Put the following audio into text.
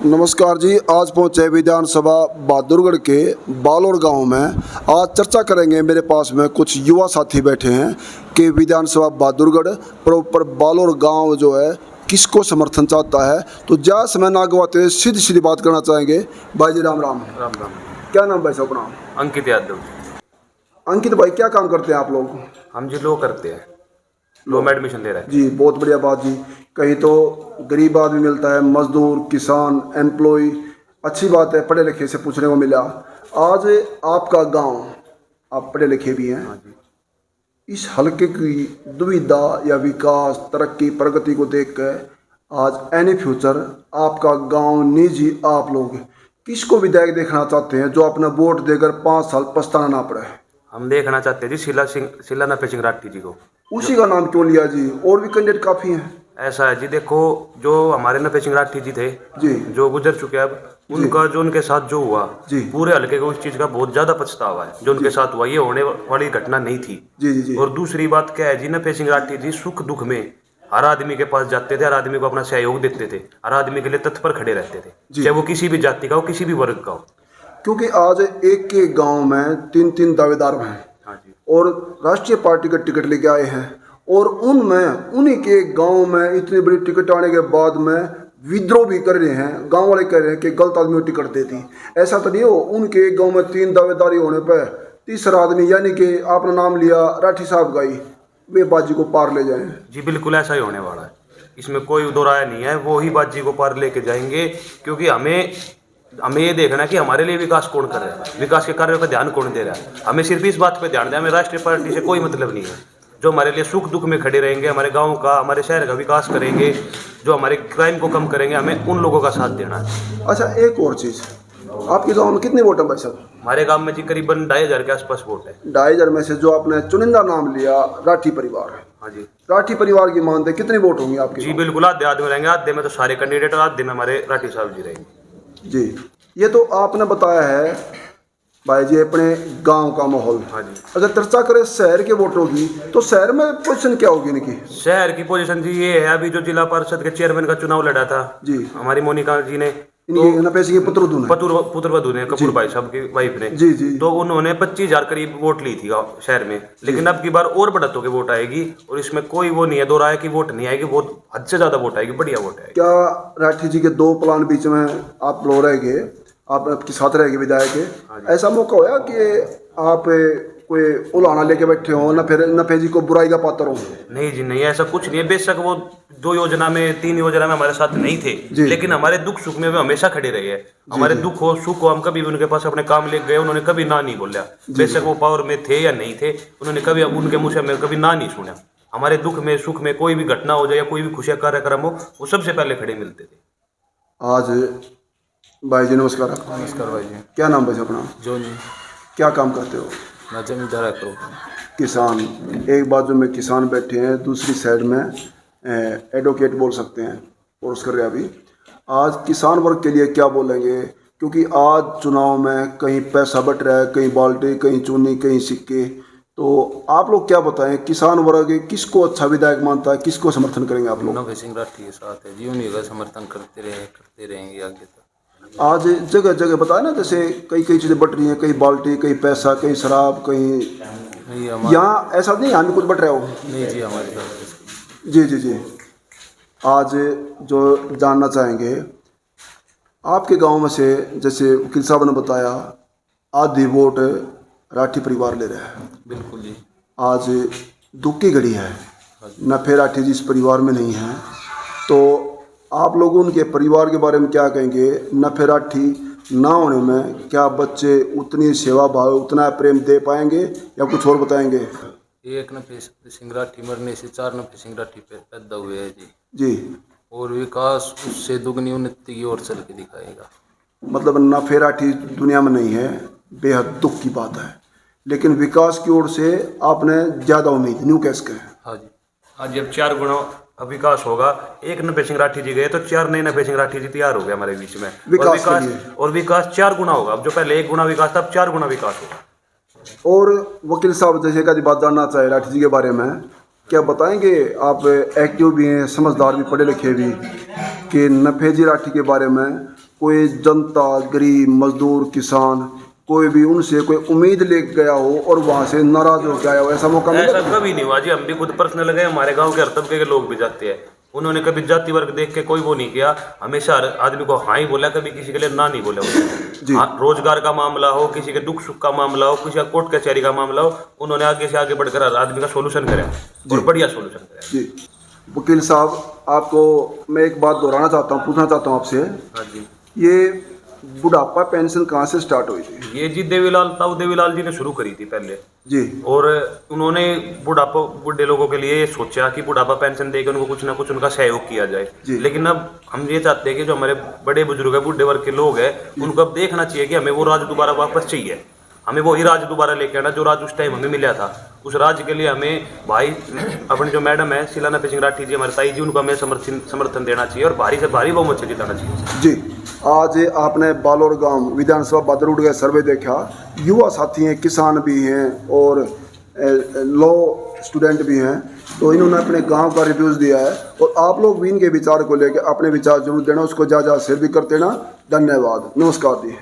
नमस्कार जी। आज पहुंचे विधानसभा बहादुरगढ़ के बालोर गांव में। आज चर्चा करेंगे। मेरे पास में कुछ युवा साथी बैठे हैं कि विधानसभा बहादुरगढ़ प्रॉपर बालोर गांव जो है किसको समर्थन चाहता है। तो ज्यादा समय ना गवाते हुए सीधी सीधी बात करना चाहेंगे। भाई जी राम राम। राम राम। क्या नाम भाई साहब अपना? अंकित यादव। अंकित भाई, क्या काम करते हैं आप लोग? हम जी लो करते हैं, लो में एडमिशन ले रहे हैं जी। बहुत बढ़िया बात जी। कहीं तो गरीब आदमी मिलता है, मजदूर, किसान, एम्प्लॉय, अच्छी बात है। पढ़े लिखे से पूछने को मिला। आज आपका गांव, आप पढ़े लिखे भी हैं। हाँ जी। इस हल्के की दुविधा या विकास, तरक्की, प्रगति को देख कर आज एनी फ्यूचर आपका गांव, निजी आप लोग किसको विधायक देखना चाहते हैं जो अपना वोट देकर 5 साल पछताना ना पड़े? हम देखना चाहते हैं जी शीला नफे सिंह राठी जी को। उसी का नाम क्यों लिया जी? और भी कैंडिडेट काफ़ी हैं। ऐसा है जी, देखो जो हमारे नफे सिंह राठी जी थे जी जो गुजर चुके, अब उनका जो उनके साथ जो हुआ जी पूरे हल्के को उस चीज का बहुत ज्यादा पछतावा है। जो उनके साथ हुआ ये होने वाली घटना नहीं थी। जी जी जी और दूसरी बात क्या है जी, नफे सिंह राठी जी सुख दुख में हर आदमी के पास जाते थे, हर आदमी को अपना सहयोग देते थे, हर आदमी के लिए तत्पर खड़े रहते थे, चाहे वो किसी भी जाति का हो, किसी भी वर्ग का हो। क्योंकि आज एक के गांव में 3-3 दावेदार हैं। हाँ जी। और राष्ट्रीय पार्टी का टिकट लेके आए हैं और उनमें उन्हीं के गांव में इतनी बड़ी टिकट आने के बाद में विद्रोह भी कर रहे हैं। गांव वाले कह रहे हैं कि गलत आदमी को टिकट दे दी। ऐसा तो नहीं हो उनके गांव में 3 दावेदारी होने पर तीसरा आदमी, यानी कि आपने नाम लिया राठी साहब का ही, वे बाजी को पार ले जाएं। जी बिल्कुल ऐसा ही होने वाला है, इसमें कोई दो राय नहीं है। वो ही बाजी को पार लेके जाएंगे, क्योंकि हमें ये देखना है कि हमारे लिए विकास कौन कर रहा है, विकास के कार्यों पर ध्यान कौन दे रहा है। हमें सिर्फ इस बात पे ध्यान दें, हमें राष्ट्रीय पार्टी से कोई मतलब नहीं है। जो हमारे लिए सुख दुख में खड़े रहेंगे, हमारे गांव का, हमारे शहर का विकास करेंगे, जो हमारे क्राइम को कम करेंगे, हमें उन लोगों का साथ देना है। अच्छा, एक और चीज़, आपके गांव में कितने वोट हैं भाई साहब? हमारे गांव में जी करीबन 2500 के आसपास वोट है। 2500 में से जो आपने चुनिंदा नाम लिया राठी परिवार, हाँ जी। राठी परिवार की मानते कितने वोट होंगे आपके? जी बिल्कुल आधे आधे में रहेंगे, आधे में तो सारे कैंडिडेट और आधे में हमारे राठी साहब जी रहेंगे। जी। ये तो आपने बताया है भाई जी अपने गांव का माहौल। हाँ जी। अगर चर्चा करें शहर के वोटों की, तो शहर में पोजीशन क्या होगी इनकी? शहर की पोजीशन जी ये है, अभी जो जिला परिषद के चेयरमैन का चुनाव लड़ा था जी हमारी मोनिका जी ने, इनकी नपेश की पुत्रवधु ने, कपूर भाई साहब की वाइफ ने, जी जी तो उन्होंने 25,000 करीब वोट ली थी शहर में। लेकिन अब की बार और बढ़त होकर वोट आएगी और इसमें कोई वो नहीं है, दो राय की वोट नहीं आएगी, बहुत हद से ज्यादा वोट आएगी, बढ़िया वोट आएगी। क्या राठी जी के 2 प्लान बीच में आप लोग रहेंगे, आप आपके साथ रहेंगे विधायक के? ऐसा मौका होया कि आप कोई उलाना लेके बैठे हो ना, फिर नफे जी को बुराई का पात्र हो? नहीं जी नहीं, ऐसा कुछ नहीं है। बेशक वो 2 योजना में 3 योजना में हमारे साथ नहीं थे, लेकिन हमारे दुख सुख में वे हमेशा खड़े रहे हैं। हमारे दुख हो सुख हो, हम कभी भी उनके पास अपने काम ले गए, उन्होंने कभी ना नहीं बोला। बेशक वो पावर में थे या नहीं थे, उन्होंने कभी उनके मुँह से हमें कभी ना नहीं सुना। हमारे दुख में सुख में कोई भी घटना हो जाए या कोई भी खुशियाँ कार्यक्रम हो, वो सबसे पहले खड़े मिलते थे। आज भाई जी नमस्कार। नमस्कार भाई जी। क्या नाम भाई अपना? जो नहीं, क्या काम करते हो? मैं जमींदार करूँ। किसान। एक बाजू में किसान बैठे हैं, दूसरी साइड में एडवोकेट बोल सकते हैं, कोर्स कर रहे हैं अभी। आज किसान वर्ग के लिए क्या बोलेंगे? क्योंकि आज चुनाव में कहीं पैसा बट रहा है, कहीं बाल्टी, कहीं चूनी, कहीं सिक्के। तो आप लोग क्या बताएं, किसान वर्ग किसको अच्छा विधायक मानता है, किसको समर्थन करेंगे आप लोग? नफे सिंह राठी के साथ है जी, उन्हीं का समर्थन करते रहेंगे आगे तक। आज जगह जगह बताया ना, जैसे कई चीज़ें बट रही हैं, कहीं बाल्टी, कहीं पैसा, कहीं शराब, कहीं नहीं हमारे यहाँ ऐसा नहीं हमें कुछ बट रहा हो। नहीं जी, हमारे साथ जी जी जी। आज जो जानना चाहेंगे आपके गांव में से, जैसे वकील साहब ने बताया आधी वोट राठी परिवार ले रहा है। बिल्कुल जी। आज दुख की घड़ी है, नफे राठी जी इस परिवार में नहीं है। तो आप लोग उनके परिवार के बारे में क्या कहेंगे? नफे राठी ना होने में क्या बच्चे उतनी सेवा भाव, उतना प्रेम दे पाएंगे या कुछ और बताएंगे? एक नफे सिंह राठी मरने से 4 नफे सिंह राठी पैदा हुए हैं जी। जी। और विकास उससे दुगनी उन्नति की ओर चल के दिखाएगा। मतलब नफे राठी दुनिया में नहीं है, बेहद दुख की बात है, लेकिन विकास की ओर से आपने ज़्यादा उम्मीद न्यू कैस का है। हाँ जी। आज जब 4 गुना विकास होगा, एक नफे सिंह राठी जी गए तो 4 नए नफे सिंह राठी जी तैयार हो गए हमारे बीच में। और विकास 4 गुना होगा। अब जो पहले 1 गुना विकास था, अब 4 गुना विकास होगा। और वकील साहब जैसे का बात जानना चाहे राठी जी के बारे में, क्या बताएंगे? आप एक्टिव भी हैं, समझदार भी, पढ़े लिखे भी, कि नफे जी राठी के बारे में कोई जनता, गरीब, मजदूर, किसान, कोई भी उनसे कोई उम्मीद लेके गया हो और वहाँ से नाराज हो गया हो, ऐसा मौका मिला? ऐसा कभी नहीं हुआ जी। हम भी खुद पर्सनल गए, हमारे गांव के हर तबके के लोग भी जाते हैं। उन्होंने कभी जाति वर्ग देख के कोई वो नहीं किया, हमेशा हर आदमी को हाँ ही बोला, कभी किसी के लिए ना नहीं बोला जी। हाँ, रोजगार का मामला हो, किसी के दुख सुख का मामला हो, किसी का कोर्ट कचहरी का मामला हो, उन्होंने आगे से आगे बढ़कर हर आदमी का सोल्यूशन कराया और बढ़िया सोल्यूशन कराया। जी वकील साहब, आपको मैं एक बात दोहराना चाहता हूँ, पूछना चाहता हूँ आपसे, हाँ जी। ये बुढ़ापा पेंशन कहाँ से स्टार्ट हुई थी? ये जी ताऊ देवीलाल जी ने शुरू करी थी पहले। जी। और उन्होंने बूढ़े लोगों के लिए सोचा कि बुढ़ापा पेंशन देकर उनको कुछ ना कुछ उनका सहयोग किया जाए। लेकिन अब हम ये चाहते हैं कि जो हमारे बड़े बुजुर्ग है, बूढ़े वर्ग के लोग हैं, उनको अब देखना चाहिए कि हमें वो राज दोबारा वापस चाहिए। हमें वही राज दोबारा लेके आना जो राज उस टाइम हमें मिला था। उस राज के लिए हमें भाई अपनी जो मैडम है शीलाना सिंह राठी जी, हमारे ताई जी, उनको हमें समर्थन देना चाहिए और भारी से भारी बहुमत से जिताना चाहिए। जी, आज आपने बालोर गांव विधानसभा बादरूड का सर्वे देखा, युवा साथी हैं, किसान भी हैं और लॉ स्टूडेंट भी हैं, तो इन्होंने अपने गांव का रिव्यूज़ दिया है और आप लोग भी इनके विचार को लेकर अपने विचार जरूर देना, उसको ज़्यादा शेयर भी करते ना। धन्यवाद, नमस्कार जी।